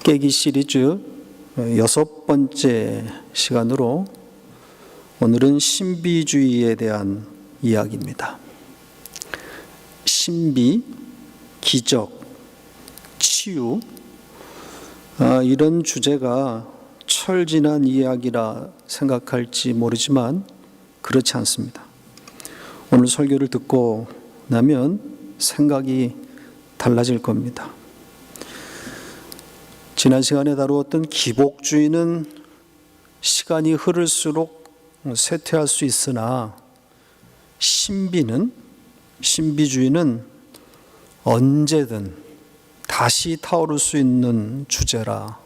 깨기 시리즈 6번째 시간으로 오늘은 신비주의에 대한 이야기입니다. 신비, 기적, 치유, 이런 주제가 철진한 이야기라 생각할지 모르지만 그렇지 않습니다. 오늘 설교를 듣고 나면 생각이 달라질 겁니다. 지난 시간에 다루었던 기복주의는 시간이 흐를수록 쇠퇴할 수 있으나 신비주의는 언제든 다시 타오를 수 있는 주제라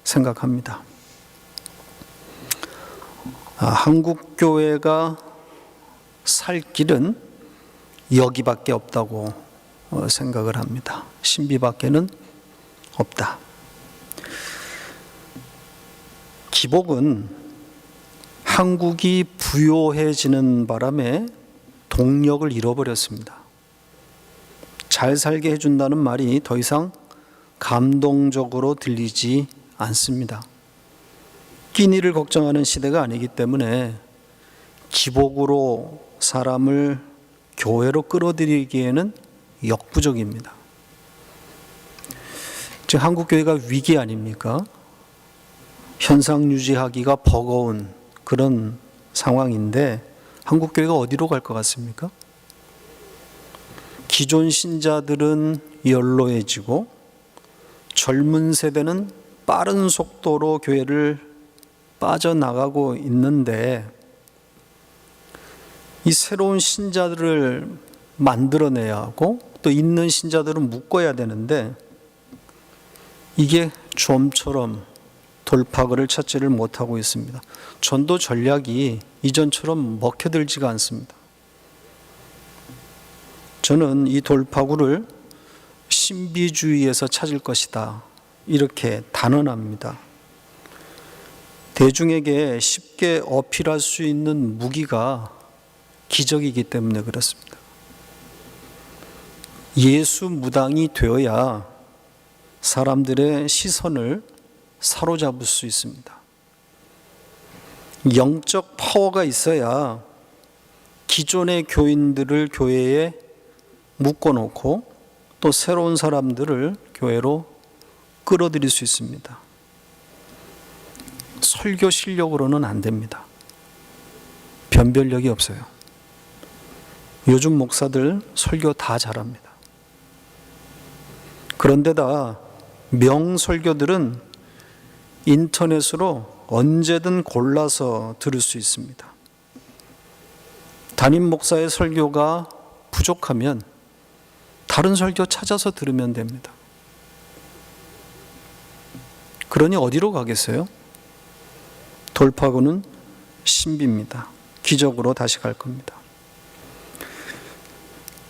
생각합니다. 한국교회가 살 길은 여기밖에 없다고 생각을 합니다. 신비밖에는 없다. 기복은 한국이 부요해지는 바람에 동력을 잃어버렸습니다. 잘 살게 해준다는 말이 더 이상 감동적으로 들리지 않습니다. 끼니를 걱정하는 시대가 아니기 때문에 기복으로 사람을 교회로 끌어들이기에는 역부족입니다. 즉 한국교회가 위기 아닙니까? 현상 유지하기가 버거운 그런 상황인데 한국교회가 어디로 갈 것 같습니까? 기존 신자들은 연로해지고 젊은 세대는 빠른 속도로 교회를 빠져나가고 있는데 이 새로운 신자들을 만들어내야 하고 또 있는 신자들은 묶어야 되는데 이게 좀처럼 돌파구를 찾지를 못하고 있습니다. 전도 전략이 이전처럼 먹혀들지가 않습니다. 저는 이 돌파구를 신비주의에서 찾을 것이다. 이렇게 단언합니다. 대중에게 쉽게 어필할 수 있는 무기가 기적이기 때문에 그렇습니다. 예수 무당이 되어야 사람들의 시선을 사로잡을 수 있습니다. 영적 파워가 있어야 기존의 교인들을 교회에 묶어놓고 또 새로운 사람들을 교회로 끌어들일 수 있습니다. 설교 실력으로는 안 됩니다. 변별력이 없어요. 요즘 목사들 설교 다 잘합니다. 그런데다 명설교들은 인터넷으로 언제든 골라서 들을 수 있습니다. 담임 목사의 설교가 부족하면 다른 설교 찾아서 들으면 됩니다. 그러니 어디로 가겠어요? 돌파구는 신비입니다. 기적으로 다시 갈 겁니다.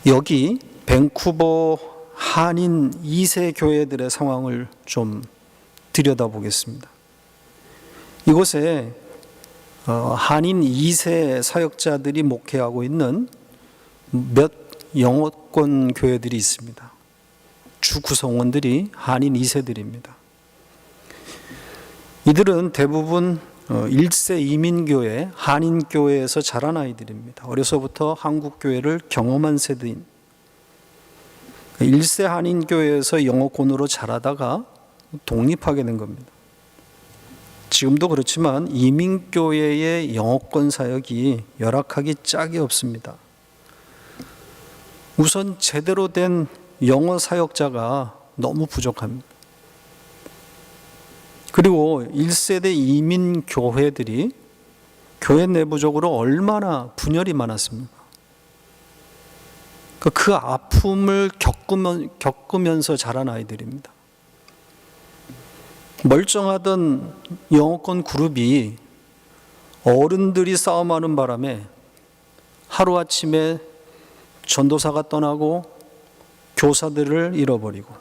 여기 밴쿠버 한인 2세 교회들의 상황을 좀 들여다보겠습니다. 이곳에 한인 2세 사역자들이 목회하고 있는 몇 영어권 교회들이 있습니다. 주 구성원들이 한인 2세들입니다. 이들은 대부분 1세 이민교회, 한인교회에서 자란 아이들입니다. 어려서부터 한국교회를 경험한 세대인 1세 한인교회에서 영어권으로 자라다가 독립하게 된 겁니다. 지금도 그렇지만 이민교회의 영어권 사역이 열악하기 짝이 없습니다. 우선 제대로 된 영어 사역자가 너무 부족합니다. 그리고 1세대 이민교회들이 교회 내부적으로 얼마나 분열이 많았습니까? 그 아픔을 겪으면서 자란 아이들입니다. 멀쩡하던 영어권 그룹이 어른들이 싸움하는 바람에 하루아침에 전도사가 떠나고 교사들을 잃어버리고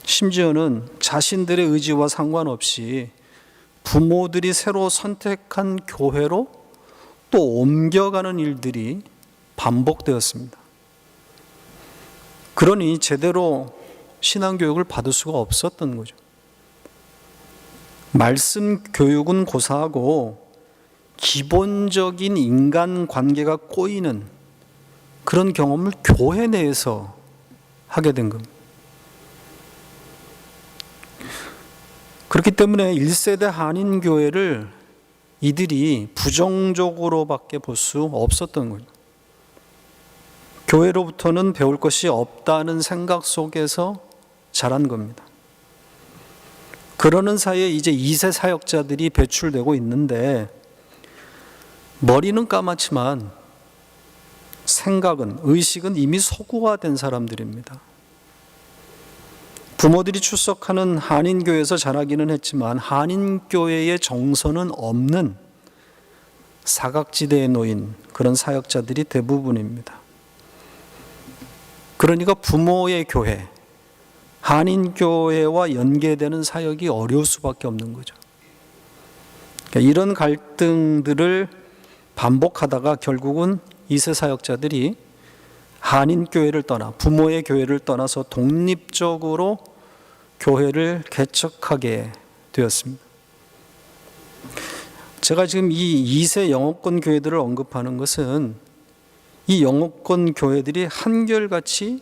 심지어는 자신들의 의지와 상관없이 부모들이 새로 선택한 교회로 또 옮겨가는 일들이 반복되었습니다. 그러니 제대로 신앙교육을 받을 수가 없었던 거죠. 말씀 교육은 고사하고 기본적인 인간 관계가 꼬이는 그런 경험을 교회 내에서 하게 된 겁니다. 그렇기 때문에 1세대 한인교회를 이들이 부정적으로밖에 볼 수 없었던 거예요. 교회로부터는 배울 것이 없다는 생각 속에서 자란 겁니다. 그러는 사이에 이제 2세 사역자들이 배출되고 있는데 머리는 까맣지만 생각은, 의식은 이미 서구화된 사람들입니다. 부모들이 출석하는 한인교회에서 자라기는 했지만 한인교회의 정서는 없는 사각지대에 놓인 그런 사역자들이 대부분입니다. 그러니까 부모의 교회, 한인교회와 연계되는 사역이 어려울 수밖에 없는 거죠. 그러니까 이런 갈등들을 반복하다가 결국은 2세 사역자들이 한인교회를 떠나 부모의 교회를 떠나서 독립적으로 교회를 개척하게 되었습니다. 제가 지금 이 2세 영어권 교회들을 언급하는 것은 이 영어권 교회들이 한결같이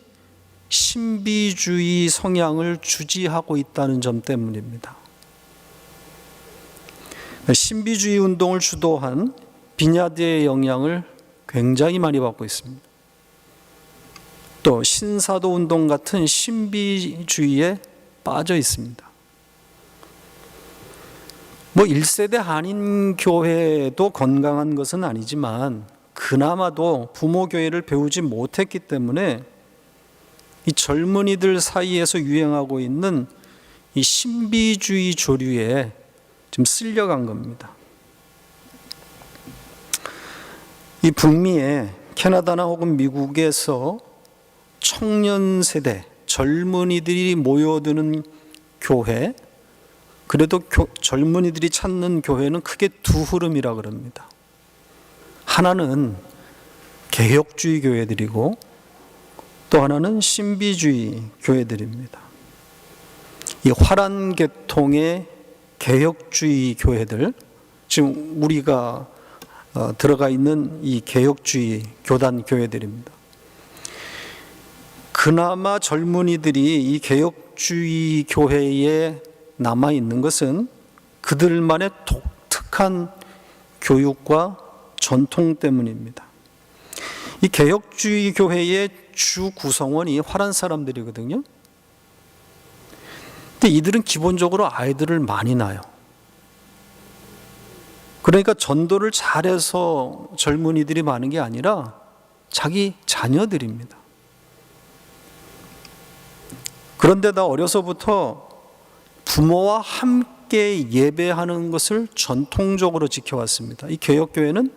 신비주의 성향을 주지하고 있다는 점 때문입니다. 신비주의 운동을 주도한 비냐드의 영향을 굉장히 많이 받고 있습니다. 또 신사도 운동 같은 신비주의에 빠져 있습니다. 1세대 한인교회도 건강한 것은 아니지만 그나마도 부모교회를 배우지 못했기 때문에 이 젊은이들 사이에서 유행하고 있는 이 신비주의 조류에 좀 쓸려간 겁니다. 이 북미에 캐나다나 혹은 미국에서 청년 세대, 젊은이들이 모여드는 교회, 그래도 젊은이들이 찾는 교회는 크게 두 흐름이라 그럽니다. 하나는 개혁주의 교회들이고 또 하나는 신비주의 교회들입니다. 이 화란 계통의 개혁주의 교회들, 지금 우리가 들어가 있는 이 개혁주의 교단 교회들입니다. 그나마 젊은이들이 이 개혁주의 교회에 남아 있는 것은 그들만의 독특한 교육과 전통 때문입니다. 이 개혁주의 교회의 주 구성원이 화란 사람들이거든요. 근데 이들은 기본적으로 아이들을 많이 낳아요. 그러니까 전도를 잘해서 젊은이들이 많은 게 아니라 자기 자녀들입니다. 그런데 나 어려서부터 부모와 함께 예배하는 것을 전통적으로 지켜왔습니다. 이 개혁교회는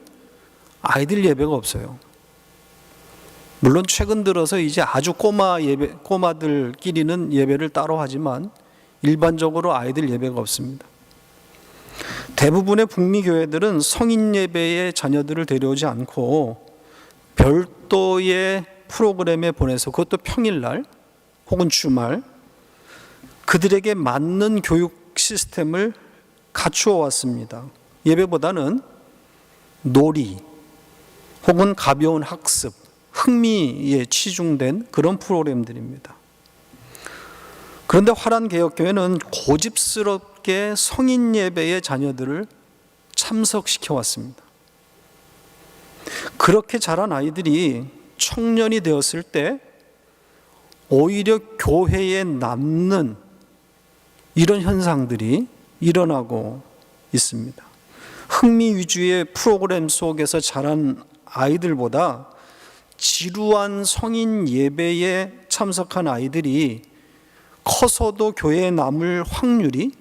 아이들 예배가 없어요. 물론 최근 들어서 이제 아주 꼬마들끼리는 예배를 따로 하지만 일반적으로 아이들 예배가 없습니다. 대부분의 북미 교회들은 성인 예배에 자녀들을 데려오지 않고 별도의 프로그램에 보내서, 그것도 평일날 혹은 주말, 그들에게 맞는 교육 시스템을 갖추어 왔습니다. 예배보다는 놀이 혹은 가벼운 학습, 흥미에 치중된 그런 프로그램들입니다. 그런데 화란 개혁교회는 고집스럽게 성인 예배의 자녀들을 참석시켜 왔습니다. 그렇게 자란 아이들이 청년이 되었을 때 오히려 교회에 남는 이런 현상들이 일어나고 있습니다. 흥미 위주의 프로그램 속에서 자란 아이들보다 지루한 성인 예배에 참석한 아이들이 커서도 교회에 남을 확률이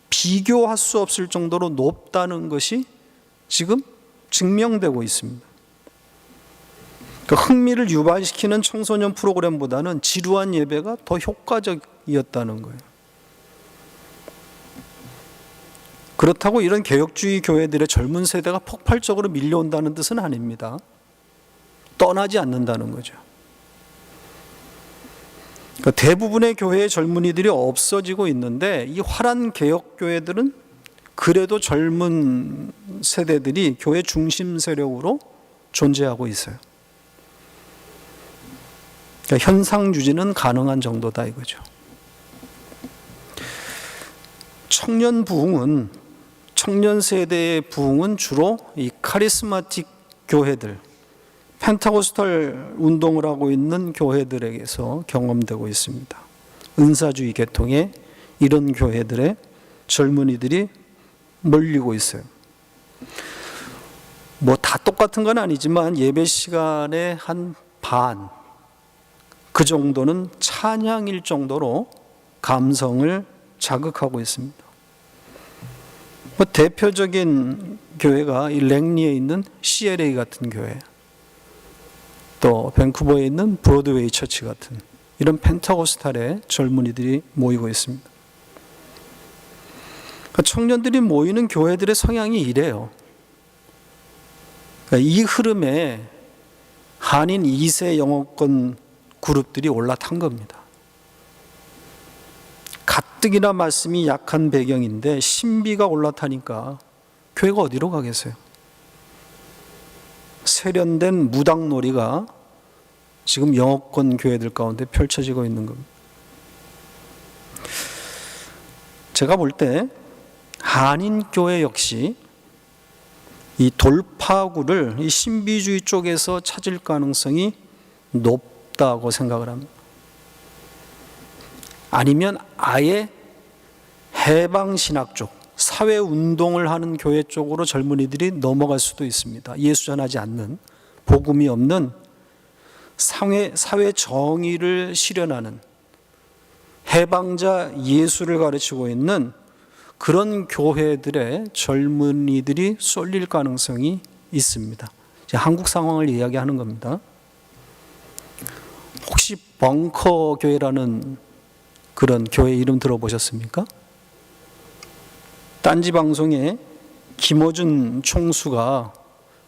비교할 수 없을 정도로 높다는 것이 지금 증명되고 있습니다. 흥미를 유발시키는 청소년 프로그램보다는 지루한 예배가 더 효과적이었다는 거예요. 그렇다고 이런 개혁주의 교회들의 젊은 세대가 폭발적으로 밀려온다는 뜻은 아닙니다. 떠나지 않는다는 거죠. 그러니까 대부분의 교회의 젊은이들이 없어지고 있는데 이 화란 개혁교회들은 그래도 젊은 세대들이 교회 중심 세력으로 존재하고 있어요. 그러니까 현상 유지는 가능한 정도다 이거죠. 청년 부흥은, 청년 세대의 부흥은 주로 이 카리스마틱 교회들, 펜타코스탈 운동을 하고 있는 교회들에게서 경험되고 있습니다. 은사주의 계통의 이런 교회들의 젊은이들이 몰리고 있어요. 뭐 다 똑같은 건 아니지만 예배 시간의 한 반, 그 정도는 찬양일 정도로 감성을 자극하고 있습니다. 뭐 대표적인 교회가 이 랭리에 있는 CLA 같은 교회, 또 밴쿠버에 있는 브로드웨이 처치 같은 이런 펜타코스탈의 젊은이들이 모이고 있습니다. 그러니까 청년들이 모이는 교회들의 성향이 이래요. 그러니까 이 흐름에 한인 2세 영어권 그룹들이 올라탄 겁니다. 가뜩이나 말씀이 약한 배경인데 신비가 올라타니까 교회가 어디로 가겠어요? 세련된 무당놀이가 지금 영어권 교회들 가운데 펼쳐지고 있는 겁니다. 제가 볼 때 한인교회 역시 이 돌파구를 이 신비주의 쪽에서 찾을 가능성이 높다고 생각을 합니다. 아니면 아예 해방신학 쪽, 사회운동을 하는 교회 쪽으로 젊은이들이 넘어갈 수도 있습니다. 예수 전하지 않는, 복음이 없는 사회 정의를 실현하는 해방자 예수를 가르치고 있는 그런 교회들의 젊은이들이 쏠릴 가능성이 있습니다. 한국 상황을 이야기하는 겁니다. 혹시 벙커 교회라는 그런 교회 이름 들어보셨습니까? 딴지 방송에 김어준 총수가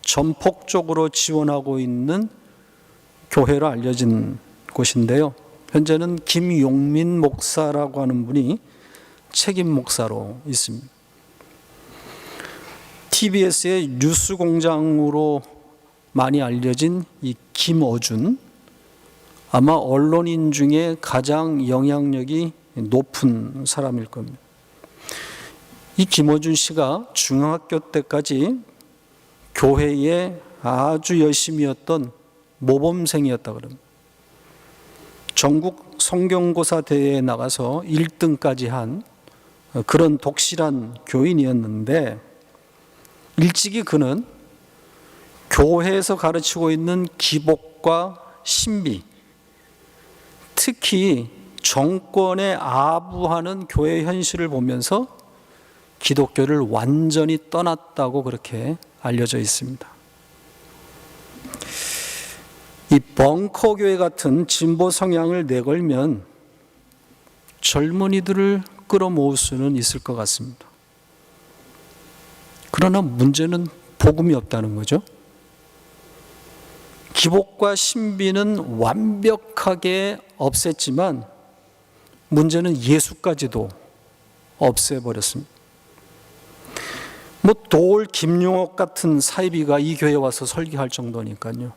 전폭적으로 지원하고 있는 교회로 알려진 곳인데요. 현재는 김용민 목사라고 하는 분이 책임 목사로 있습니다. TBS의 뉴스공장으로 많이 알려진 이 김어준, 아마 언론인 중에 가장 영향력이 높은 사람일 겁니다. 이 김어준 씨가 중학교 때까지 교회에 아주 열심히였던 모범생이었다 그럽니다. 전국 성경고사 대회에 나가서 1등까지 한 그런 독실한 교인이었는데, 일찍이 그는 교회에서 가르치고 있는 기복과 신비, 특히 정권에 아부하는 교회 현실을 보면서 기독교를 완전히 떠났다고 그렇게 알려져 있습니다. 이 벙커 교회 같은 진보 성향을 내걸면 젊은이들을 끌어모을 수는 있을 것 같습니다. 그러나 문제는 복음이 없다는 거죠. 기복과 신비는 완벽하게 없앴지만 문제는 예수까지도 없애버렸습니다. 뭐 도올 김용옥 같은 사이비가 이 교회에 와서 설교할 정도니까요.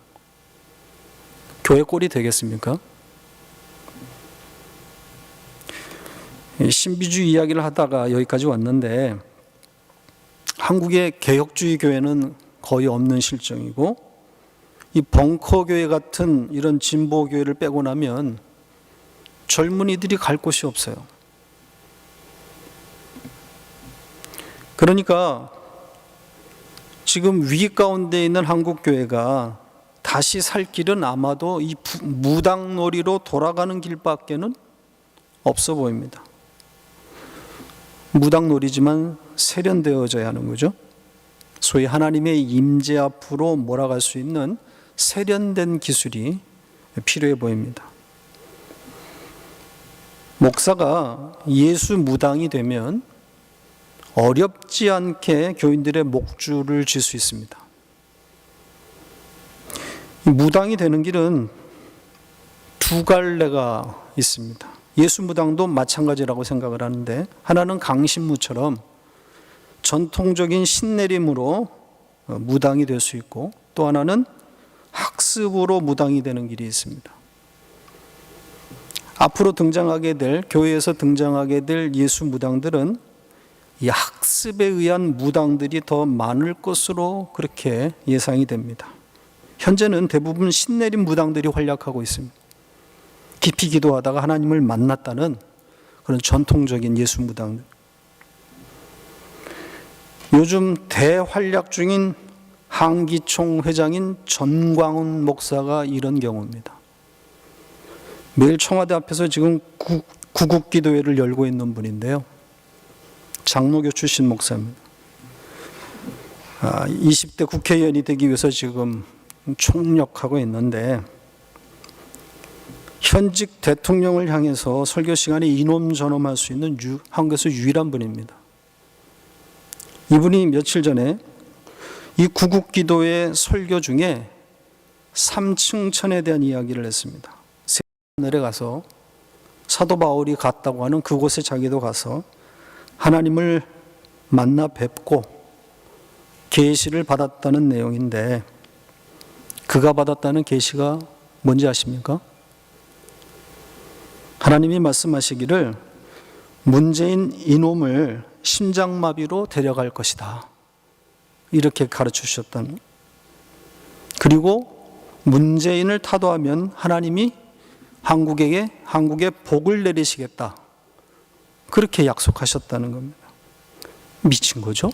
교회 꼴이 되겠습니까? 신비주의 이야기를 하다가 여기까지 왔는데, 한국의 개혁주의 교회는 거의 없는 실정이고, 이 벙커 교회 같은 이런 진보 교회를 빼고 나면 젊은이들이 갈 곳이 없어요. 그러니까 지금 위기 가운데 있는 한국 교회가 다시 살 길은 아마도 이 무당놀이로 돌아가는 길밖에는 없어 보입니다. 무당놀이지만 세련되어져야 하는 거죠. 소위 하나님의 임재 앞으로 몰아갈 수 있는 세련된 기술이 필요해 보입니다. 목사가 예수 무당이 되면 어렵지 않게 교인들의 목줄을 쥘 수 있습니다. 무당이 되는 길은 두 갈래가 있습니다. 예수 무당도 마찬가지라고 생각을 하는데, 하나는 강신무처럼 전통적인 신내림으로 무당이 될 수 있고, 또 하나는 학습으로 무당이 되는 길이 있습니다. 앞으로 등장하게 될, 교회에서 등장하게 될 예수 무당들은 이 학습에 의한 무당들이 더 많을 것으로 그렇게 예상이 됩니다. 현재는 대부분 신내림 무당들이 활약하고 있습니다. 깊이 기도하다가 하나님을 만났다는 그런 전통적인 예수 무당들. 요즘 대활약 중인 한기총 회장인 전광훈 목사가 이런 경우입니다. 매일 청와대 앞에서 지금 구국기도회를 열고 있는 분인데요. 장로교 출신 목사입니다. 20대 국회의원이 되기 위해서 지금 총력하고 있는데, 현직 대통령을 향해서 설교 시간에 이놈저놈할 수 있는 한국에서 유일한 분입니다. 이분이 며칠 전에 이 구국기도회 설교 중에 삼층천에 대한 이야기를 했습니다. 하늘에 가서 사도 바울이 갔다고 하는 그곳에 자기도 가서 하나님을 만나 뵙고 계시를 받았다는 내용인데, 그가 받았다는 계시가 뭔지 아십니까? 하나님이 말씀하시기를 문재인 이놈을 심장마비로 데려갈 것이다, 이렇게 가르쳐 주셨다는. 그리고 문재인을 타도하면 하나님이 한국에 복을 내리시겠다, 그렇게 약속하셨다는 겁니다. 미친 거죠?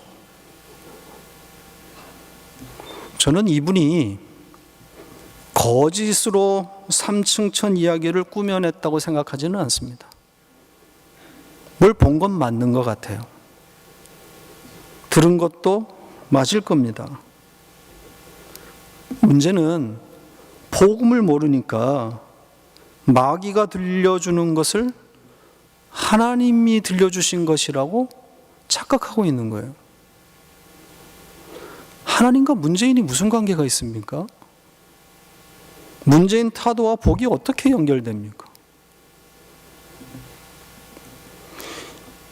저는 이분이 거짓으로 삼층천 이야기를 꾸며냈다고 생각하지는 않습니다. 뭘 본 건 맞는 것 같아요. 들은 것도 맞을 겁니다. 문제는 복음을 모르니까 마귀가 들려주는 것을 하나님이 들려주신 것이라고 착각하고 있는 거예요. 하나님과 문재인이 무슨 관계가 있습니까? 문재인 타도와 복이 어떻게 연결됩니까?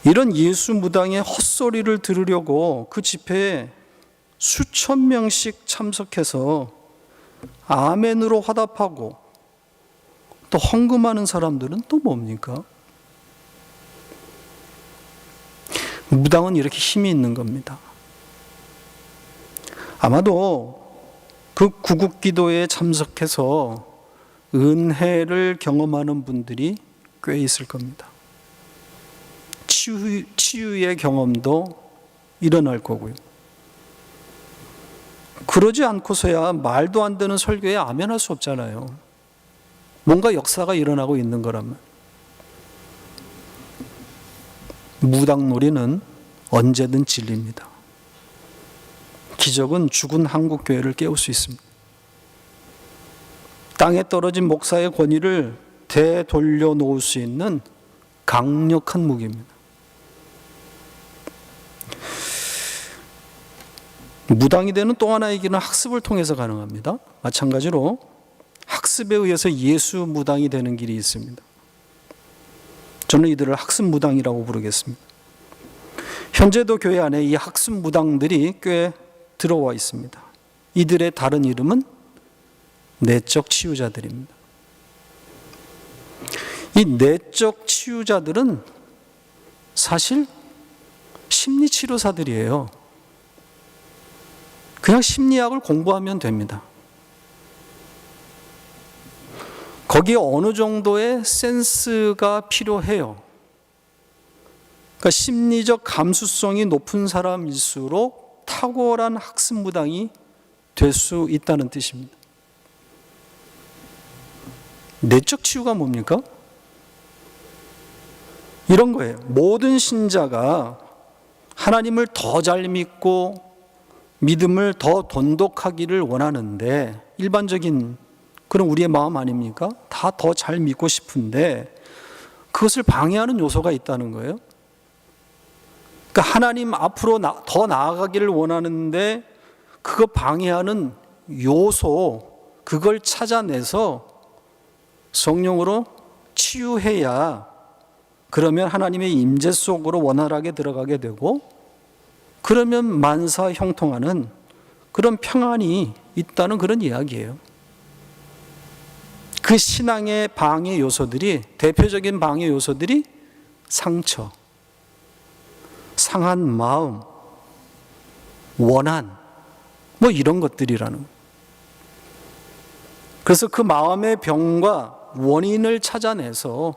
이런 예수 무당의 헛소리를 들으려고 그 집회에 수천 명씩 참석해서 아멘으로 화답하고 또 헌금하는 사람들은 또 뭡니까? 무당은 이렇게 힘이 있는 겁니다. 아마도 그 구국기도에 참석해서 은혜를 경험하는 분들이 꽤 있을 겁니다. 치유의 경험도 일어날 거고요. 그러지 않고서야 말도 안 되는 설교에 아멘할 수 없잖아요. 뭔가 역사가 일어나고 있는 거라면. 무당놀이는 언제든 진리입니다. 기적은 죽은 한국교회를 깨울 수 있습니다. 땅에 떨어진 목사의 권위를 되돌려 놓을 수 있는 강력한 무기입니다. 무당이 되는 또 하나의 길은 학습을 통해서 가능합니다. 마찬가지로 학습에 의해서 예수 무당이 되는 길이 있습니다. 저는 이들을 학습 무당이라고 부르겠습니다. 현재도 교회 안에 이 학습 무당들이 꽤 들어와 있습니다. 이들의 다른 이름은 내적 치유자들입니다. 이 내적 치유자들은 사실 심리치료사들이에요. 그냥 심리학을 공부하면 됩니다. 거기에 어느 정도의 센스가 필요해요. 그러니까 심리적 감수성이 높은 사람일수록 탁월한 학습 무당이 될 수 있다는 뜻입니다. 내적 치유가 뭡니까? 이런 거예요. 모든 신자가 하나님을 더 잘 믿고 믿음을 더 돈독하기를 원하는데, 일반적인 그런 우리의 마음 아닙니까? 다 더 잘 믿고 싶은데 그것을 방해하는 요소가 있다는 거예요. 그러니까 하나님 앞으로 더 나아가기를 원하는데 그거 방해하는 요소, 그걸 찾아내서 성령으로 치유해야, 그러면 하나님의 임재 속으로 원활하게 들어가게 되고, 그러면 만사 형통하는 그런 평안이 있다는 그런 이야기예요. 그 신앙의 방해 요소들이, 대표적인 방해 요소들이 상처, 상한 마음, 원한, 뭐 이런 것들이라는 거예요. 그래서 그 마음의 병과 원인을 찾아내서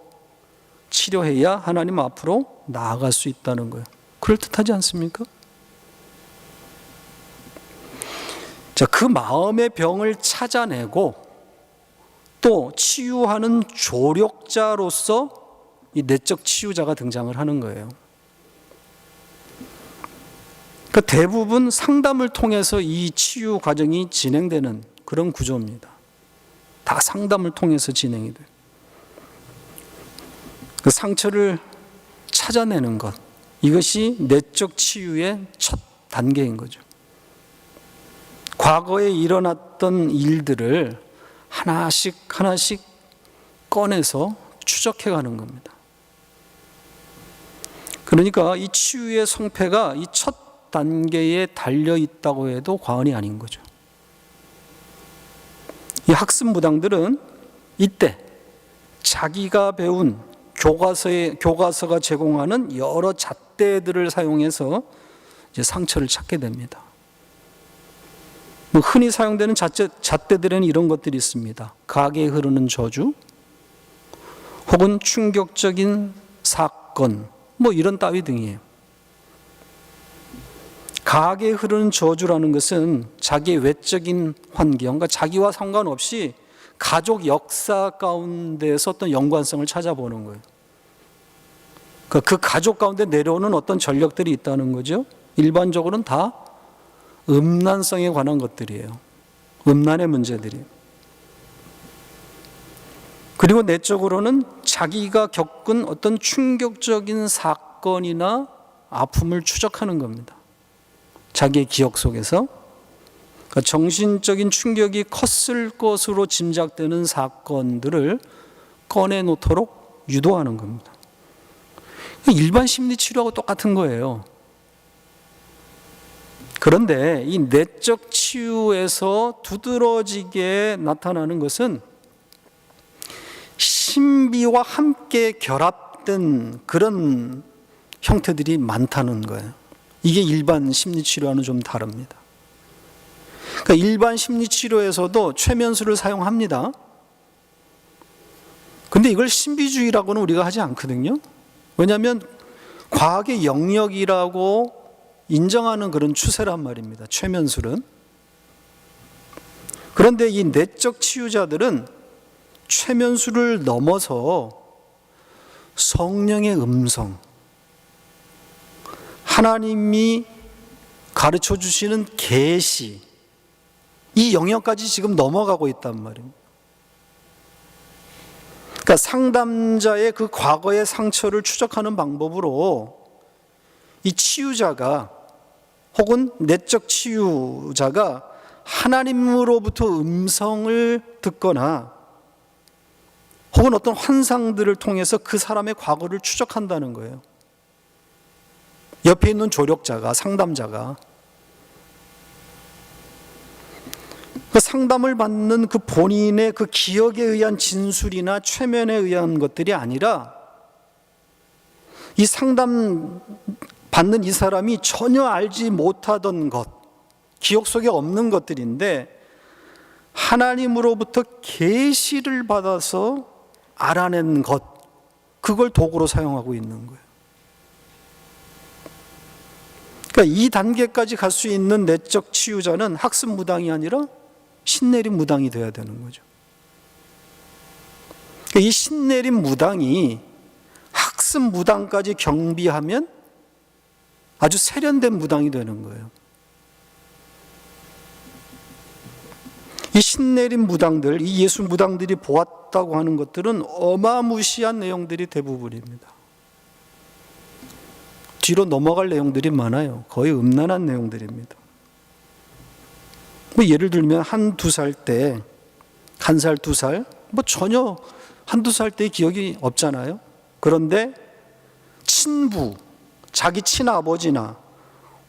치료해야 하나님 앞으로 나아갈 수 있다는 거예요. 그럴듯하지 않습니까? 자, 그 마음의 병을 찾아내고 또 치유하는 조력자로서 이 내적 치유자가 등장을 하는 거예요. 그러니까 대부분 상담을 통해서 이 치유 과정이 진행되는 그런 구조입니다. 다 상담을 통해서 진행이 돼요. 그 상처를 찾아내는 것, 이것이 내적 치유의 첫 단계인 거죠. 과거에 일어났던 일들을 하나씩 꺼내서 추적해 가는 겁니다. 그러니까 이 치유의 성패가 이 첫 단계에 달려 있다고 해도 과언이 아닌 거죠. 이 학습 무당들은 이때 자기가 배운 교과서가 제공하는 여러 잣대들을 사용해서 이제 상처를 찾게 됩니다. 흔히 사용되는 잣대들에는 이런 것들이 있습니다. 가게에 흐르는 저주, 혹은 충격적인 사건, 뭐 이런 따위 등이에요. 가게에 흐르는 저주라는 것은 자기의 외적인 환경, 그러니까 자기와 상관없이 가족 역사 가운데서 어떤 연관성을 찾아보는 거예요. 그 가족 가운데 내려오는 어떤 전력들이 있다는 거죠. 일반적으로는 다 음란성에 관한 것들이에요. 음란의 문제들이에요. 그리고 내적으로는 자기가 겪은 어떤 충격적인 사건이나 아픔을 추적하는 겁니다. 자기의 기억 속에서. 그러니까 정신적인 충격이 컸을 것으로 짐작되는 사건들을 꺼내놓도록 유도하는 겁니다. 일반 심리치료하고 똑같은 거예요. 그런데 이 내적 치유에서 두드러지게 나타나는 것은 신비와 함께 결합된 그런 형태들이 많다는 거예요. 이게 일반 심리치료와는 좀 다릅니다. 그러니까 일반 심리치료에서도 최면술을 사용합니다. 근데 이걸 신비주의라고는 우리가 하지 않거든요. 왜냐하면 과학의 영역이라고 인정하는 그런 추세란 말입니다. 최면술은. 그런데 이 내적 치유자들은 최면술을 넘어서 성령의 음성, 하나님이 가르쳐 주시는 계시, 이 영역까지 지금 넘어가고 있단 말입니다. 그러니까 상담자의 그 과거의 상처를 추적하는 방법으로 이 치유자가 혹은 내적 치유자가 하나님으로부터 음성을 듣거나 혹은 어떤 환상들을 통해서 그 사람의 과거를 추적한다는 거예요. 옆에 있는 조력자가, 상담자가 그 상담을 받는 그 본인의 그 기억에 의한 진술이나 최면에 의한 것들이 아니라 이 상담 받는 이 사람이 전혀 알지 못하던 것, 기억 속에 없는 것들인데 하나님으로부터 계시를 받아서 알아낸 것, 그걸 도구로 사용하고 있는 거예요. 그러니까 이 단계까지 갈 수 있는 내적 치유자는 학습 무당이 아니라 신내림 무당이 되어야 되는 거죠. 그러니까 이 신내림 무당이 학습 무당까지 경비하면 아주 세련된 무당이 되는 거예요. 이 신내림 무당들, 이 예수 무당들이 보았다고 하는 것들은 어마무시한 내용들이 대부분입니다. 뒤로 넘어갈 내용들이 많아요. 거의 음란한 내용들입니다. 뭐 예를 들면 한두 살 때, 한 살, 두 살, 뭐 전혀 한두 살 때의 기억이 없잖아요. 그런데 친부, 자기 친아버지나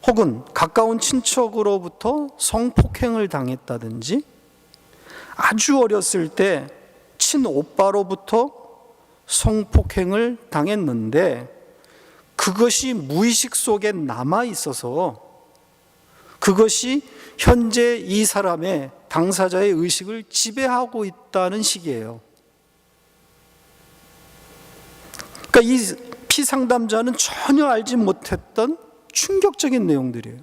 혹은 가까운 친척으로부터 성폭행을 당했다든지 아주 어렸을 때 친오빠로부터 성폭행을 당했는데 그것이 무의식 속에 남아 있어서 그것이 현재 이 사람의 당사자의 의식을 지배하고 있다는 식이에요. 그러니까 이 피상담자는 전혀 알지 못했던 충격적인 내용들이에요.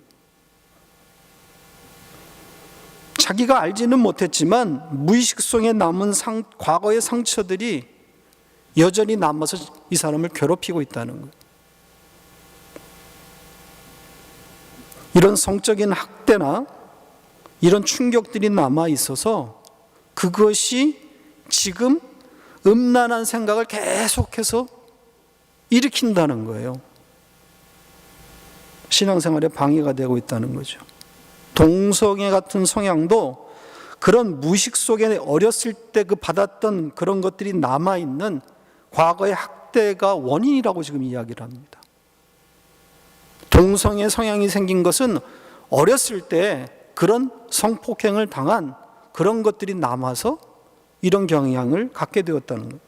자기가 알지는 못했지만 무의식 속에 남은 과거의 상처들이 여전히 남아서 이 사람을 괴롭히고 있다는 거예요. 이런 성적인 학대나 이런 충격들이 남아 있어서 그것이 지금 음란한 생각을 계속해서 일으킨다는 거예요. 신앙생활에 방해가 되고 있다는 거죠. 동성애 같은 성향도 그런 무의식 속에 어렸을 때 그 받았던 그런 것들이 남아있는 과거의 학대가 원인이라고 지금 이야기를 합니다. 동성애 성향이 생긴 것은 어렸을 때 그런 성폭행을 당한 그런 것들이 남아서 이런 경향을 갖게 되었다는 거예요.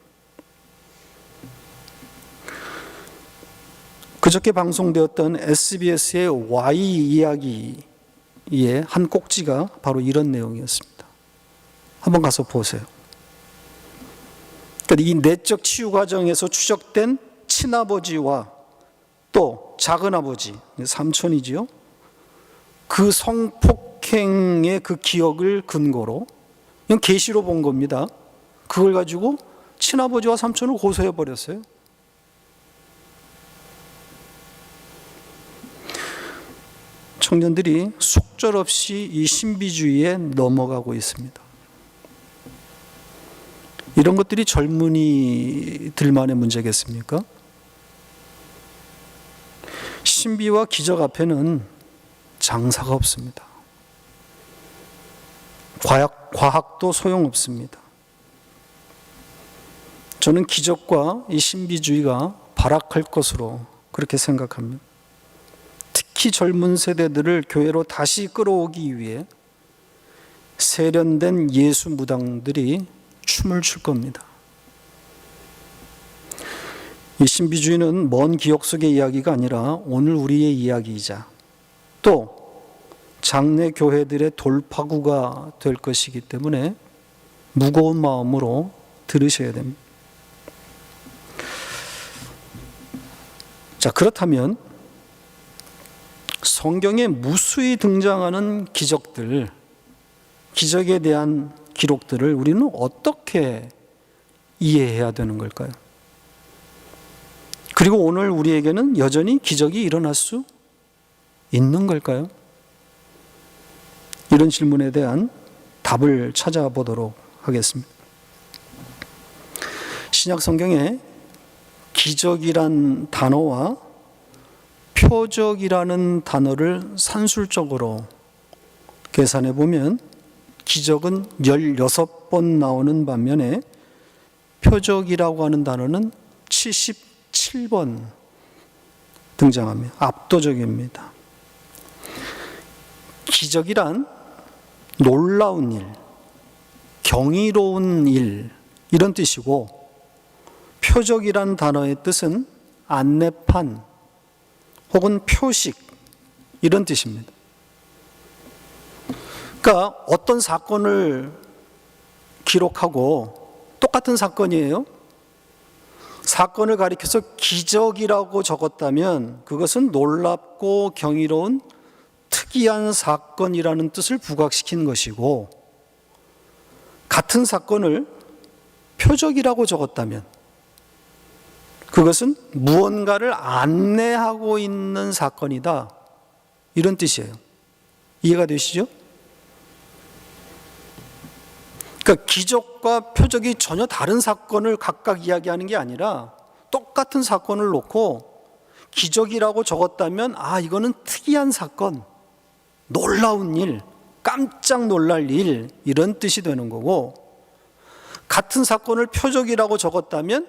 그저께 방송되었던 SBS의 Y 이야기의 한 꼭지가 바로 이런 내용이었습니다. 한번 가서 보세요. 그러니까 이 내적 치유 과정에서 추적된 친아버지와 또 작은아버지, 삼촌이지요. 그 성폭행의 그 기억을 근거로 이건 계시로 본 겁니다. 그걸 가지고 친아버지와 삼촌을 고소해 버렸어요. 청년들이 속절없이 이 신비주의에 넘어가고 있습니다. 이런 것들이 젊은이들만의 문제겠습니까? 신비와 기적 앞에는 장사가 없습니다. 과학도 소용없습니다. 저는 기적과 이 신비주의가 발악할 것으로 그렇게 생각합니다. 특히 젊은 세대들을 교회로 다시 끌어오기 위해 세련된 예수 무당들이 춤을 출 겁니다. 이 신비주의는 먼 기억 속의 이야기가 아니라 오늘 우리의 이야기이자 또 장래 교회들의 돌파구가 될 것이기 때문에 무거운 마음으로 들으셔야 됩니다. 자, 그렇다면 성경에 무수히 등장하는 기적들, 기적에 대한 기록들을 우리는 어떻게 이해해야 되는 걸까요? 그리고 오늘 우리에게는 여전히 기적이 일어날 수 있는 걸까요? 이런 질문에 대한 답을 찾아보도록 하겠습니다. 신약 성경에 기적이란 단어와 표적이라는 단어를 산술적으로 계산해 보면 기적은 16번 나오는 반면에 표적이라고 하는 단어는 77번 등장합니다. 압도적입니다. 기적이란 놀라운 일, 경이로운 일 이런 뜻이고 표적이란 단어의 뜻은 안내판 혹은 표식 이런 뜻입니다. 그러니까 어떤 사건을 기록하고 똑같은 사건이에요. 사건을 가리켜서 기적이라고 적었다면 그것은 놀랍고 경이로운 특이한 사건이라는 뜻을 부각시킨 것이고 같은 사건을 표적이라고 적었다면 그것은 무언가를 안내하고 있는 사건이다 이런 뜻이에요. 이해가 되시죠? 그러니까 기적과 표적이 전혀 다른 사건을 각각 이야기하는 게 아니라 똑같은 사건을 놓고 기적이라고 적었다면 이거는 특이한 사건, 놀라운 일, 깜짝 놀랄 일 이런 뜻이 되는 거고 같은 사건을 표적이라고 적었다면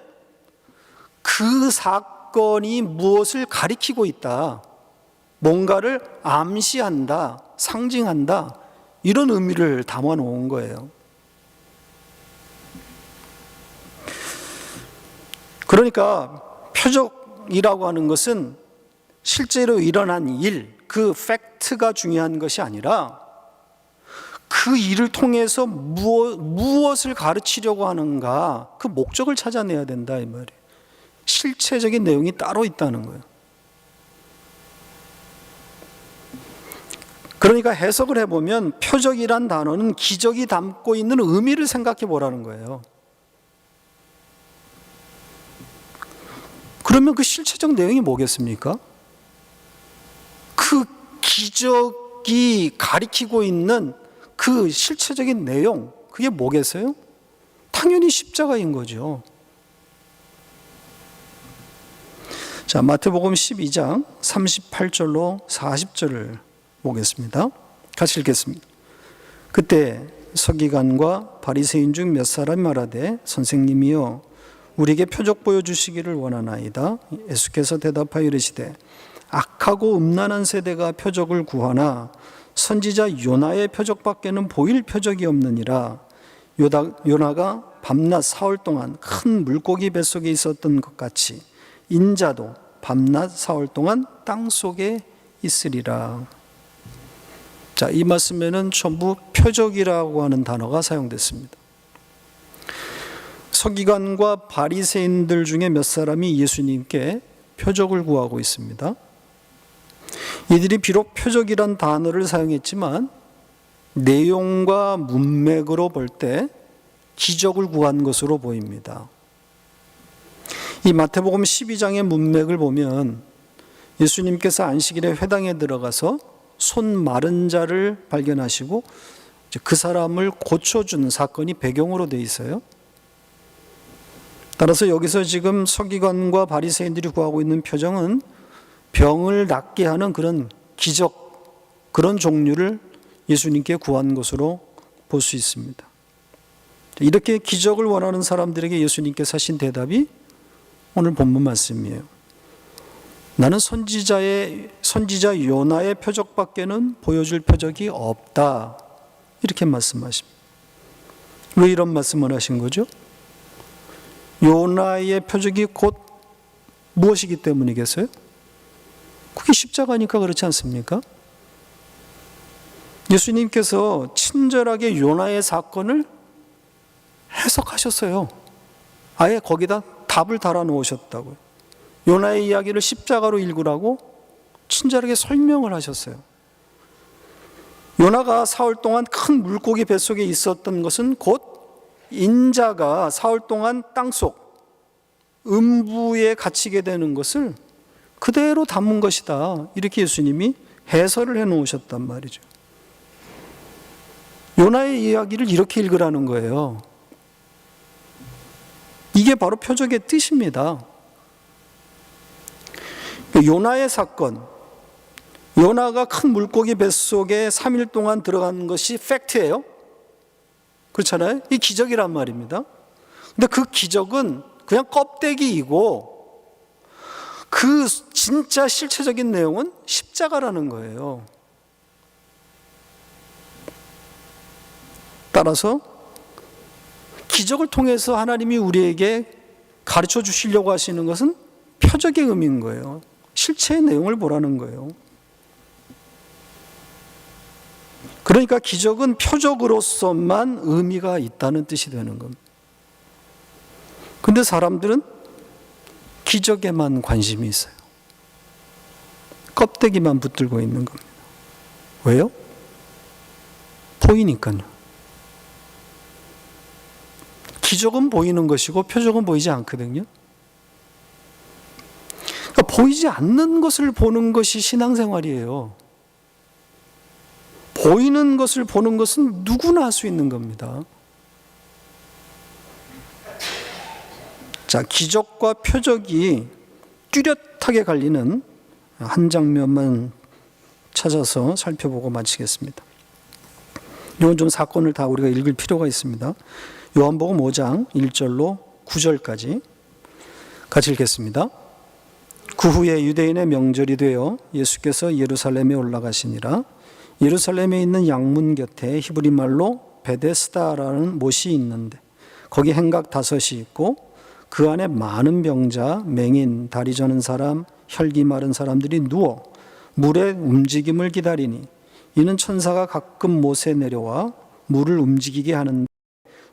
그 사건이 무엇을 가리키고 있다, 뭔가를 암시한다, 상징한다, 이런 의미를 담아 놓은 거예요. 그러니까 표적이라고 하는 것은 실제로 일어난 일, 그 팩트가 중요한 것이 아니라 그 일을 통해서 무엇을 가르치려고 하는가, 그 목적을 찾아내야 된다 이 말이에요. 실체적인 내용이 따로 있다는 거예요. 그러니까 해석을 해보면 표적이란 단어는 기적이 담고 있는 의미를 생각해 보라는 거예요. 그러면 그 실체적 내용이 뭐겠습니까? 그 기적이 가리키고 있는 그 실체적인 내용, 그게 뭐겠어요? 당연히 십자가인 거죠. 자, 마태복음 12장 38절로 40절을 보겠습니다. 같이 읽겠습니다. 그때 서기관과 바리새인 중 몇 사람이 말하되 선생님이여 우리에게 표적 보여주시기를 원하나이다. 예수께서 대답하여 이르시되 악하고 음란한 세대가 표적을 구하나 선지자 요나의 표적밖에는 보일 표적이 없느니라. 요나가 밤낮 사흘 동안 큰 물고기 뱃속에 있었던 것 같이 인자도 밤낮 사흘 동안 땅속에 있으리라. 자, 이 말씀에는 전부 표적이라고 하는 단어가 사용됐습니다. 서기관과 바리새인들 중에 몇 사람이 예수님께 표적을 구하고 있습니다. 이들이 비록 표적이란 단어를 사용했지만 내용과 문맥으로 볼 때 기적을 구한 것으로 보입니다. 이 마태복음 12장의 문맥을 보면 예수님께서 안식일에 회당에 들어가서 손 마른 자를 발견하시고 그 사람을 고쳐준 사건이 배경으로 되어 있어요. 따라서 여기서 지금 서기관과 바리새인들이 구하고 있는 표정은 병을 낫게 하는 그런 기적, 그런 종류를 예수님께 구한 것으로 볼 수 있습니다. 이렇게 기적을 원하는 사람들에게 예수님께서 하신 대답이 오늘 본문 말씀이에요. 나는 선지자 요나의 표적밖에는 보여줄 표적이 없다. 이렇게 말씀하십니다. 왜 이런 말씀을 하신 거죠? 요나의 표적이 곧 무엇이기 때문이겠어요? 그게 십자가니까 그렇지 않습니까? 예수님께서 친절하게 요나의 사건을 해석하셨어요. 아예 거기다 답을 달아 놓으셨다고요. 요나의 이야기를 십자가로 읽으라고 친절하게 설명을 하셨어요. 요나가 사흘 동안 큰 물고기 뱃속에 있었던 것은 곧 인자가 사흘 동안 땅속 음부에 갇히게 되는 것을 그대로 담은 것이다. 이렇게 예수님이 해설을 해놓으셨단 말이죠. 요나의 이야기를 이렇게 읽으라는 거예요. 이게 바로 표적의 뜻입니다. 요나의 사건, 요나가 큰 물고기 뱃속에 3일 동안 들어간 것이 팩트예요. 그렇잖아요? 이 기적이란 말입니다. 근데 그 기적은 그냥 껍데기이고 그 진짜 실체적인 내용은 십자가라는 거예요. 따라서 기적을 통해서 하나님이 우리에게 가르쳐 주시려고 하시는 것은 표적의 의미인 거예요. 실체의 내용을 보라는 거예요. 그러니까 기적은 표적으로서만 의미가 있다는 뜻이 되는 겁니다. 근데 사람들은 기적에만 관심이 있어요. 껍데기만 붙들고 있는 겁니다. 왜요? 보이니까요. 기적은 보이는 것이고 표적은 보이지 않거든요. 그러니까 보이지 않는 것을 보는 것이 신앙생활이에요. 보이는 것을 보는 것은 누구나 할 수 있는 겁니다. 자, 기적과 표적이 뚜렷하게 갈리는 한 장면만 찾아서 살펴보고 마치겠습니다. 이건 좀 사건을 다 우리가 읽을 필요가 있습니다. 요한복음 5장 1절로 9절까지 같이 읽겠습니다. 그 후에 유대인의 명절이 되어 예수께서 예루살렘에 올라가시니라. 예루살렘에 있는 양문 곁에 히브리 말로 베데스다라는 못이 있는데 거기 행각 5이 있고 그 안에 많은 병자, 맹인, 다리 저는 사람, 혈기 마른 사람들이 누워 물의 움직임을 기다리니 이는 천사가 가끔 못에 내려와 물을 움직이게 하는데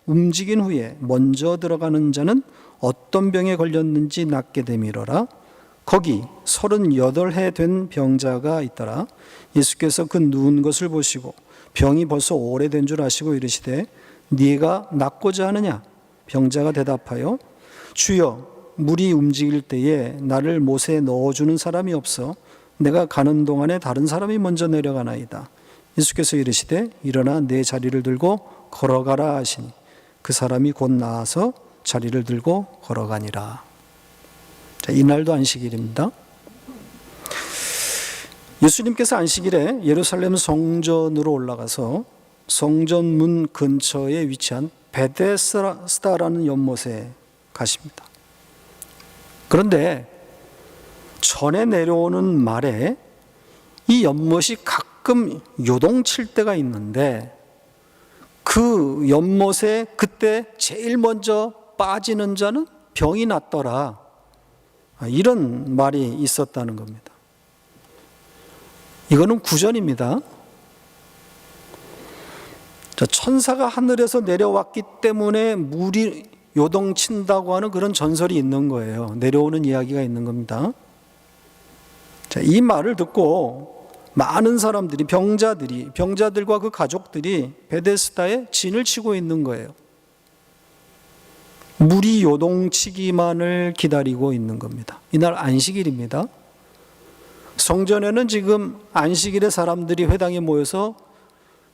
움직인 후에 먼저 들어가는 자는 어떤 병에 걸렸는지 낫게 되밀어라. 거기 38해 된 병자가 있더라. 예수께서 그 누운 것을 보시고 병이 벌써 오래된 줄 아시고 이르시되 네가 낫고자 하느냐? 병자가 대답하여 주여, 물이 움직일 때에 나를 못에 넣어주는 사람이 없어 내가 가는 동안에 다른 사람이 먼저 내려가나이다. 예수께서 이르시되 일어나 내 자리를 들고 걸어가라 하시니 그 사람이 곧 나아서 자리를 들고 걸어가니라. 자, 이날도 안식일입니다. 예수님께서 안식일에 예루살렘 성전으로 올라가서 성전문 근처에 위치한 베데스다라는 연못에 가십니다. 그런데 전에 내려오는 말에 이 연못이 가끔 요동칠 때가 있는데 그 연못에 그때 제일 먼저 빠지는 자는 병이 낫더라. 이런 말이 있었다는 겁니다. 이거는 구전입니다. 천사가 하늘에서 내려왔기 때문에 물이 요동친다고 하는 그런 전설이 있는 거예요. 내려오는 이야기가 있는 겁니다. 자, 이 말을 듣고 많은 사람들이 병자들과 그 가족들이 베데스다에 진을 치고 있는 거예요. 물이 요동치기만을 기다리고 있는 겁니다. 이날 안식일입니다. 성전에는 지금 안식일에 사람들이 회당에 모여서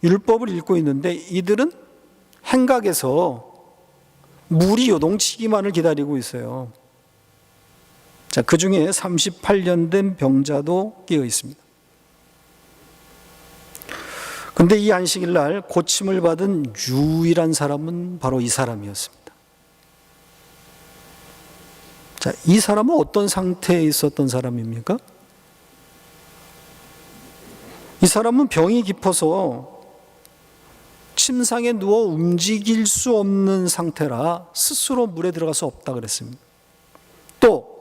율법을 읽고 있는데 이들은 행각에서 물이 요동치기만을 기다리고 있어요. 자, 그 중에 38년 된 병자도 끼어 있습니다. 근데 이 안식일 날 고침을 받은 유일한 사람은 바로 이 사람이었습니다. 자, 이 사람은 어떤 상태에 있었던 사람입니까? 이 사람은 병이 깊어서 침상에 누워 움직일 수 없는 상태라 스스로 물에 들어갈 수 없다 그랬습니다. 또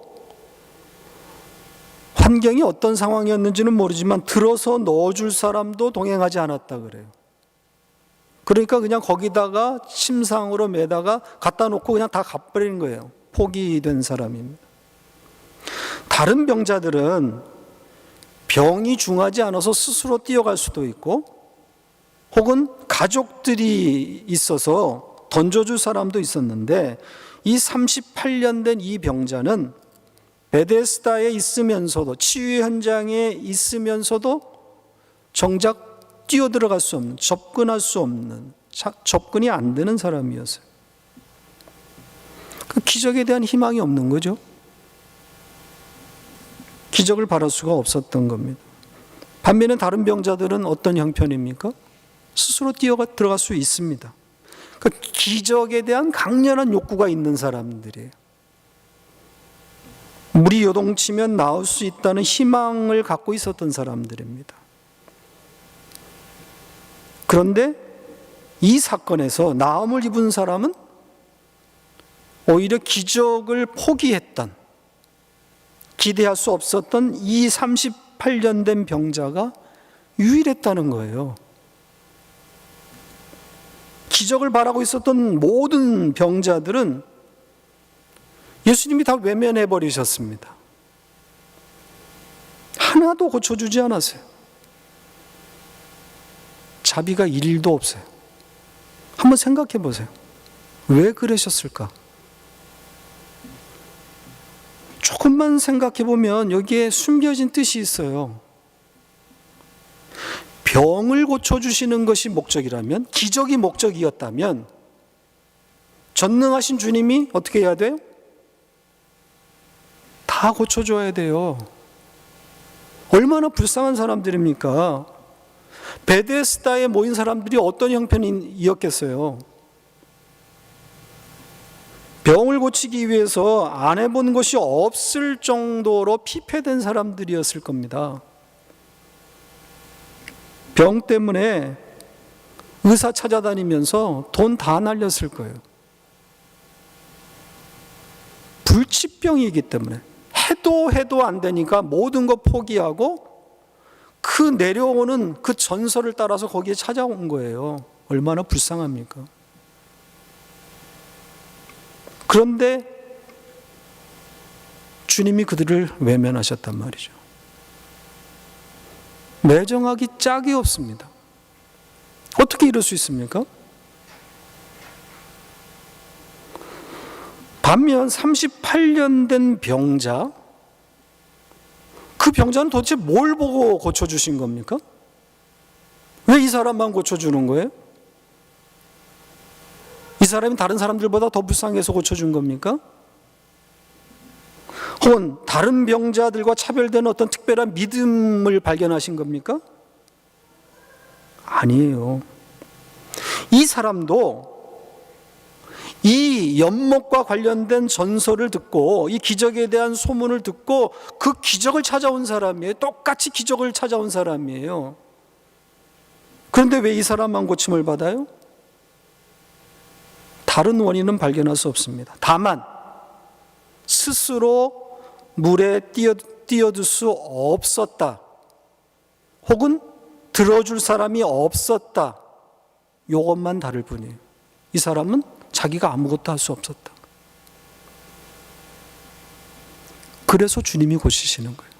환경이 어떤 상황이었는지는 모르지만 들어서 넣어줄 사람도 동행하지 않았다 그래요. 그러니까 그냥 거기다가 침상으로 매다가 갖다 놓고 그냥 다 가버리는 거예요. 포기된 사람입니다. 다른 병자들은 병이 중하지 않아서 스스로 뛰어갈 수도 있고 혹은 가족들이 있어서 던져줄 사람도 있었는데 이 38년 된 이 병자는 베데스다에 있으면서도 치유 현장에 있으면서도 정작 뛰어들어갈 수 없는, 접근할 수 없는, 접근이 안 되는 사람이었어요. 그 기적에 대한 희망이 없는 거죠. 기적을 바랄 수가 없었던 겁니다. 반면에 다른 병자들은 어떤 형편입니까? 스스로 들어갈 수 있습니다. 그 기적에 대한 강렬한 욕구가 있는 사람들이에요. 물이 요동치면 나올 수 있다는 희망을 갖고 있었던 사람들입니다. 그런데 이 사건에서 나음을 입은 사람은 오히려 기적을 포기했던, 기대할 수 없었던 이 38년 된 병자가 유일했다는 거예요. 기적을 바라고 있었던 모든 병자들은 예수님이 다 외면해 버리셨습니다. 하나도 고쳐주지 않았어요. 자비가 1도 없어요. 한번 생각해 보세요. 왜 그러셨을까? 조금만 생각해 보면 여기에 숨겨진 뜻이 있어요. 병을 고쳐주시는 것이 목적이라면, 기적이 목적이었다면 전능하신 주님이 어떻게 해야 돼요? 다 고쳐줘야 돼요. 얼마나 불쌍한 사람들입니까? 베데스다에 모인 사람들이 어떤 형편이었겠어요? 병을 고치기 위해서 안 해본 것이 없을 정도로 피폐된 사람들이었을 겁니다. 병 때문에 의사 찾아다니면서 돈 다 날렸을 거예요. 불치병이기 때문에 해도 안 되니까 모든 거 포기하고 그 내려오는 그 전설을 따라서 거기에 찾아온 거예요. 얼마나 불쌍합니까? 그런데 주님이 그들을 외면하셨단 말이죠. 매정하기 짝이 없습니다. 어떻게 이럴 수 있습니까? 반면 38년 된 병자, 그 병자는 도대체 뭘 보고 고쳐주신 겁니까? 왜 이 사람만 고쳐주는 거예요? 이 사람이 다른 사람들보다 더 불쌍해서 고쳐준 겁니까? 혹은 다른 병자들과 차별되는 어떤 특별한 믿음을 발견하신 겁니까? 아니에요. 이 사람도 이 연못과 관련된 전설을 듣고 이 기적에 대한 소문을 듣고 그 기적을 찾아온 사람이에요. 똑같이 기적을 찾아온 사람이에요. 그런데 왜 이 사람만 고침을 받아요? 다른 원인은 발견할 수 없습니다. 다만 스스로 물에 뛰어들 수 없었다, 혹은 들어줄 사람이 없었다, 이것만 다를 뿐이에요. 이 사람은 자기가 아무것도 할 수 없었다. 그래서 주님이 고치시는 거예요.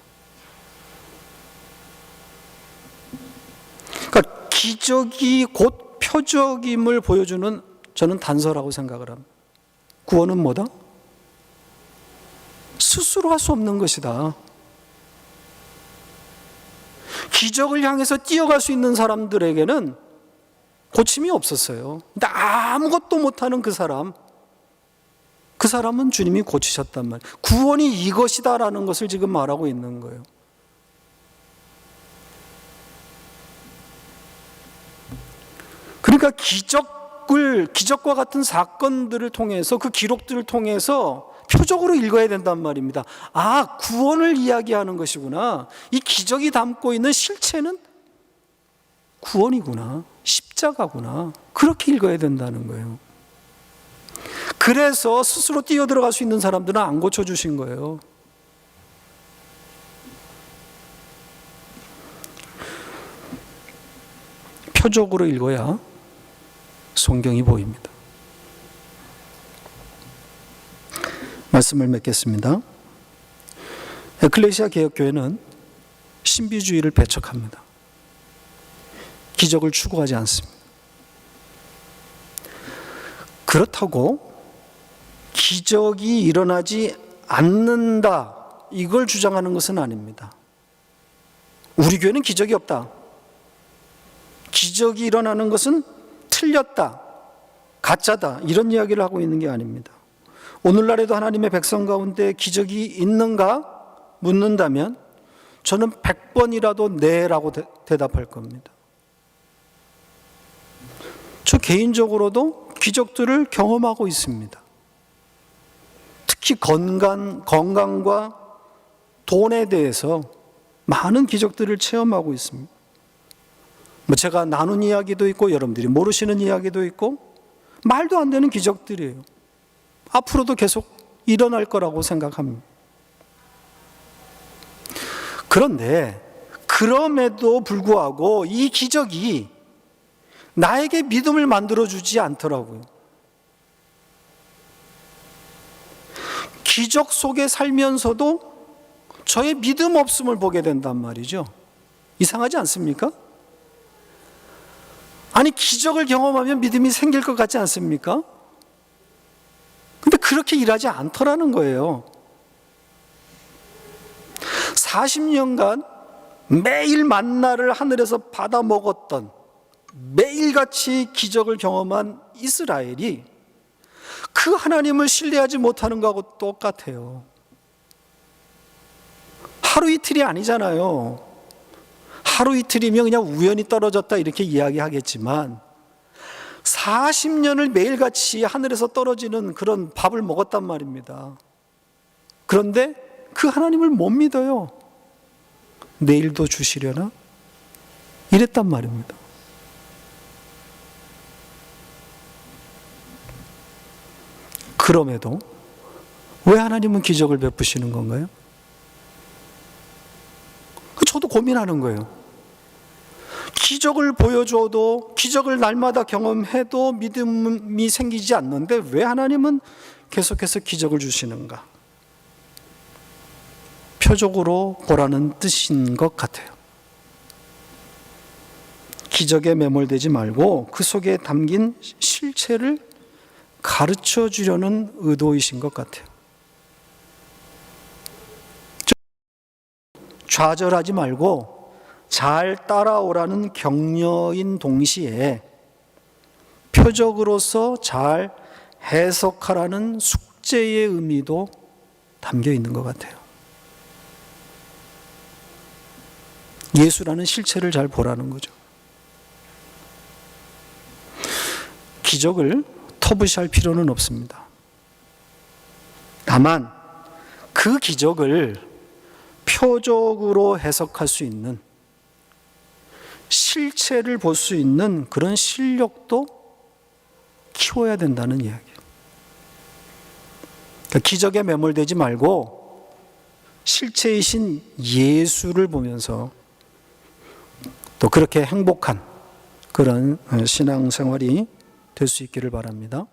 그러니까 기적이 곧 표적임을 보여주는, 저는 단서라고 생각을 합니다. 구원은 뭐다? 스스로 할 수 없는 것이다. 기적을 향해서 뛰어갈 수 있는 사람들에게는 고침이 없었어요. 근데 아무것도 못하는 그 사람은 주님이 고치셨단 말이에요. 구원이 이것이다라는 것을 지금 말하고 있는 거예요. 그러니까 기적과 같은 사건들을 통해서, 그 기록들을 통해서 표적으로 읽어야 된단 말입니다. 아, 구원을 이야기하는 것이구나. 이 기적이 담고 있는 실체는 구원이구나, 십자가구나, 그렇게 읽어야 된다는 거예요. 그래서 스스로 뛰어들어갈 수 있는 사람들은 안 고쳐주신 거예요. 표적으로 읽어야 성경이 보입니다. 말씀을 맺겠습니다. 에클레시아 개혁교회는 신비주의를 배척합니다. 기적을 추구하지 않습니다. 그렇다고 기적이 일어나지 않는다, 이걸 주장하는 것은 아닙니다. 우리 교회는 기적이 없다, 기적이 일어나는 것은 틀렸다, 가짜다, 이런 이야기를 하고 있는 게 아닙니다. 오늘날에도 하나님의 백성 가운데 기적이 있는가 묻는다면 저는 100번이라도 네라고 대답할 겁니다. 저 개인적으로도 기적들을 경험하고 있습니다. 특히 건강과 돈에 대해서 많은 기적들을 체험하고 있습니다. 제가 나눈 이야기도 있고 여러분들이 모르시는 이야기도 있고 말도 안 되는 기적들이에요. 앞으로도 계속 일어날 거라고 생각합니다. 그런데 그럼에도 불구하고 이 기적이 나에게 믿음을 만들어주지 않더라고요. 기적 속에 살면서도 저의 믿음 없음을 보게 된단 말이죠. 이상하지 않습니까? 아니, 기적을 경험하면 믿음이 생길 것 같지 않습니까? 근데 그렇게 일하지 않더라는 거예요. 40년간 매일 만나를 하늘에서 받아 먹었던, 매일같이 기적을 경험한 이스라엘이 그 하나님을 신뢰하지 못하는 것하고 똑같아요. 하루 이틀이 40년을 매일같이 하늘에서 떨어지는 그런 밥을 먹었단 말입니다. 그런데 그 하나님을 못 믿어요. 내일도 주시려나? 이랬단 말입니다. 그럼에도 왜 하나님은 기적을 베푸시는 건가요? 저도 고민하는 거예요. 기적을 보여줘도, 기적을 날마다 경험해도 믿음이 생기지 않는데 왜 하나님은 계속해서 기적을 주시는가? 표적으로 보라는 뜻인 것 같아요. 기적에 매몰되지 말고 그 속에 담긴 실체를 가르쳐 주려는 의도이신 것 같아요. 좌절하지 말고 잘 따라오라는 격려인 동시에 표적으로서 잘 해석하라는 숙제의 의미도 담겨 있는 것 같아요. 예수라는 실체를 잘 보라는 거죠. 기적을 터부시할 필요는 없습니다. 다만 그 기적을 표적으로 해석할 수 있는, 실체를 볼 수 있는 그런 실력도 키워야 된다는 이야기예요. 그러니까 기적에 매몰되지 말고 실체이신 예수를 보면서 또 그렇게 행복한 그런 신앙생활이 될 수 있기를 바랍니다.